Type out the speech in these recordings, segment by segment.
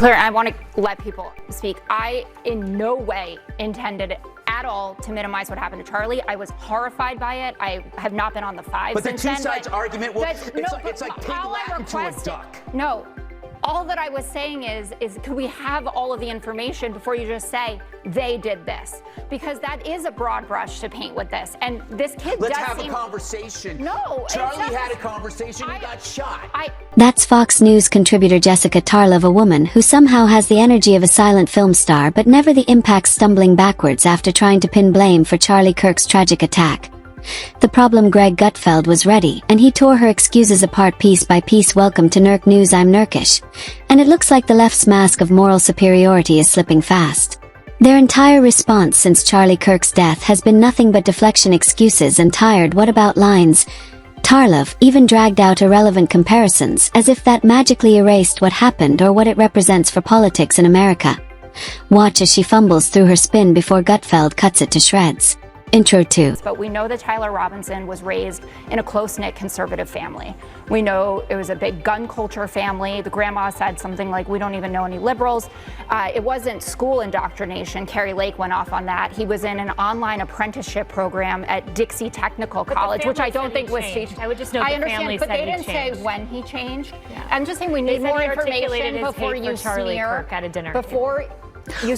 clear, I want to let people speak. I in no way intended at all to minimize what happened to Charlie. I was horrified by it. I have not been on the five but since the two then. sides argument, well, But it's like pig Latin to a duck. No. All that I was saying is could we have all of the information before you just say they did this? Because that is a broad brush to paint with this. And this kid Let's have a conversation. No. Charlie had a conversation. He got shot. That's Fox News contributor Jessica Tarlov, a woman who somehow has the energy of a silent film star but never the impact, stumbling backwards after trying to pin blame for Charlie Kirk's tragic attack. The problem: Greg Gutfeld was ready, and he tore her excuses apart piece by piece. Welcome to Nurk News, I'm Nurkish. And it looks like the left's mask of moral superiority is slipping fast. Their entire response since Charlie Kirk's death has been nothing but deflection, excuses, and tired "what about" lines. Tarlov even dragged out irrelevant comparisons, as if that magically erased what happened or what it represents for politics in America. Watch as she fumbles through her spin before Gutfeld cuts it to shreds. Intro 2. But we know that Tyler Robinson was raised in a close-knit conservative family. We know it was a big gun culture family. The grandma said something like, we don't even know any liberals. It wasn't school indoctrination. Carrie Lake went off on that. He was in an online apprenticeship program at Dixie Technical College, which I don't think was changed. I would just know the family said but they didn't say when he changed. Yeah. I'm just saying we need more information before you Charlie smear. Kirk at a dinner.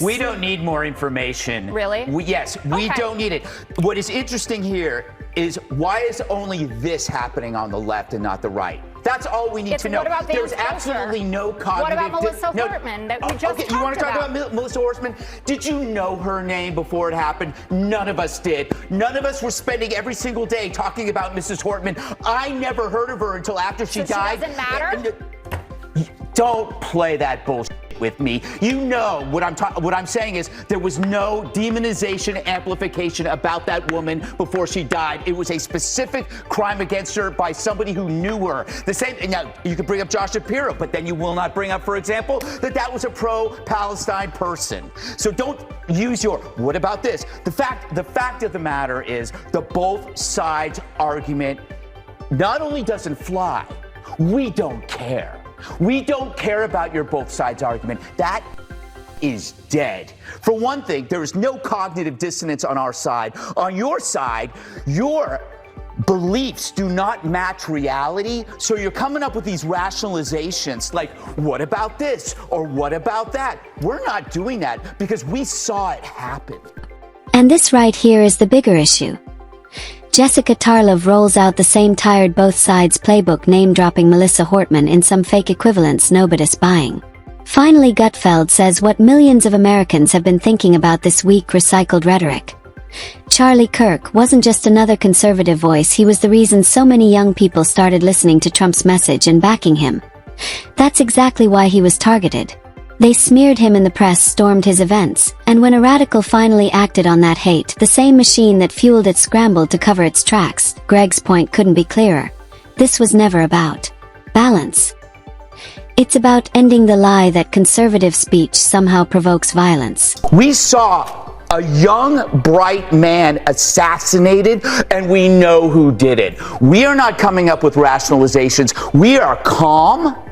We don't need more information. Really? Yes, we don't need it. What is interesting here is why is only this happening on the left and not the right? That's all we need to know. There's absolutely no cognitive... What about Melissa Hortman that we just talked about? You want to talk about Melissa Hortman? Did you know her name before it happened? None of us did. None of us were spending every single day talking about Mrs. Hortman. I never heard of her until after she died. She doesn't matter? Don't play that bullshit with me. You know what I'm saying is there was no demonization, amplification about that woman before she died. It was a specific crime against her by somebody who knew her. The same. Now you could bring up Josh Shapiro, but then you will not bring up, for example, that was a pro-Palestine person. So don't use your "what about this?" The fact of the matter is the both sides argument not only doesn't fly, we don't care. We don't care about your both sides argument. That is dead. For one thing, there is no cognitive dissonance on our side. On your side, your beliefs do not match reality, so you're coming up with these rationalizations like, what about this or what about that? We're not doing that because we saw it happen. And this right here is the bigger issue. Jessica Tarlov rolls out the same tired both sides playbook, name-dropping Melissa Hortman in some fake equivalents nobody's buying. Finally, Gutfeld says what millions of Americans have been thinking about this weak, recycled rhetoric. Charlie Kirk wasn't just another conservative voice, he was the reason so many young people started listening to Trump's message and backing him. That's exactly why he was targeted. They smeared him in the press, stormed his events, and when a radical finally acted on that hate, the same machine that fueled it scrambled to cover its tracks. Greg's point couldn't be clearer. This was never about balance. It's about ending the lie that conservative speech somehow provokes violence. We saw a young, bright man assassinated, and we know who did it. We are not coming up with rationalizations. We are calm.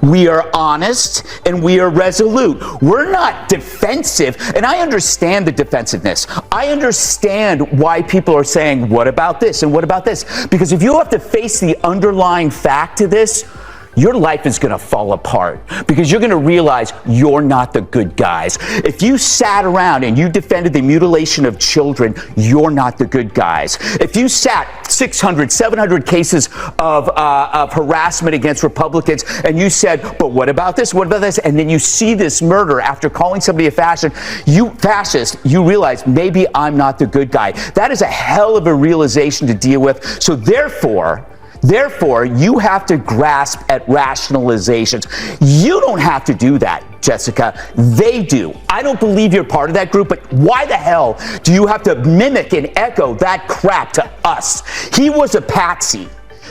We are honest and we are resolute. We're not defensive, and I understand the defensiveness. I understand why people are saying, what about this and what about this? Because if you have to face the underlying fact to this, your life is going to fall apart because you're going to realize you're not the good guys. If you sat around and you defended the mutilation of children, you're not the good guys. If you sat 600, 700 cases of harassment against Republicans and you said, but what about this? What about this? And then you see this murder after calling somebody a fascist, you realize maybe I'm not the good guy. That is a hell of a realization to deal with. So therefore, you have to grasp at rationalizations. You don't have to do that, Jessica. They do. I don't believe you're part of that group, but why the hell do you have to mimic and echo that crap to us? He was a patsy.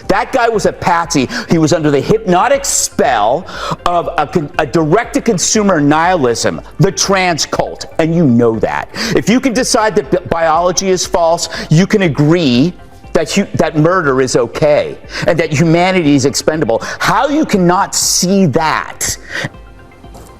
That guy was a patsy. He was under the hypnotic spell of a direct-to-consumer nihilism, the trans cult, and you know that. If you can decide that biology is false, you can agree that murder is okay and that humanity is expendable. How you cannot see that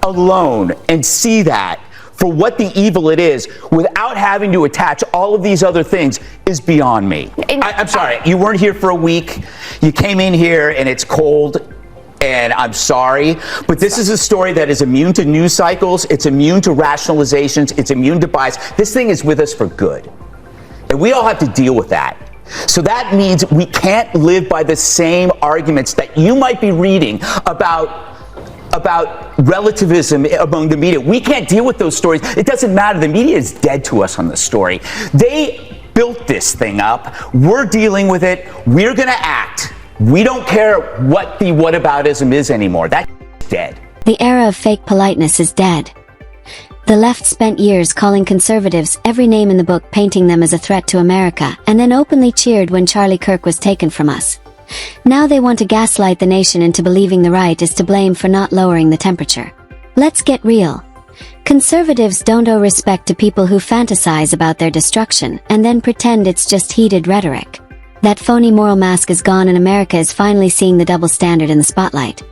alone and see that for what the evil it is without having to attach all of these other things is beyond me. I'm sorry, you weren't here for a week. You came in here and it's cold, and I'm sorry, but this is a story that is immune to news cycles, it's immune to rationalizations, it's immune to bias. This thing is with us for good. And we all have to deal with that. So that means we can't live by the same arguments that you might be reading about relativism among the media. We can't deal with those stories. It doesn't matter. The media is dead to us on this story. They built this thing up. We're dealing with it. We're going to act. We don't care what the whataboutism is anymore. That's dead. The era of fake politeness is dead. The left spent years calling conservatives every name in the book, painting them as a threat to America, and then openly cheered when Charlie Kirk was taken from us. Now they want to gaslight the nation into believing the right is to blame for not lowering the temperature. Let's get real. Conservatives don't owe respect to people who fantasize about their destruction and then pretend it's just heated rhetoric. That phony moral mask is gone and America is finally seeing the double standard in the spotlight.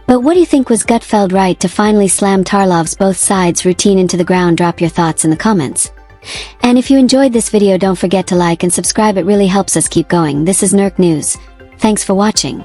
But what do you think, was Gutfeld right to finally slam Tarlov's both sides routine into the ground? Drop your thoughts in the comments. And if you enjoyed this video, don't forget to like and subscribe. It really helps us keep going. This is Nerk News. Thanks for watching.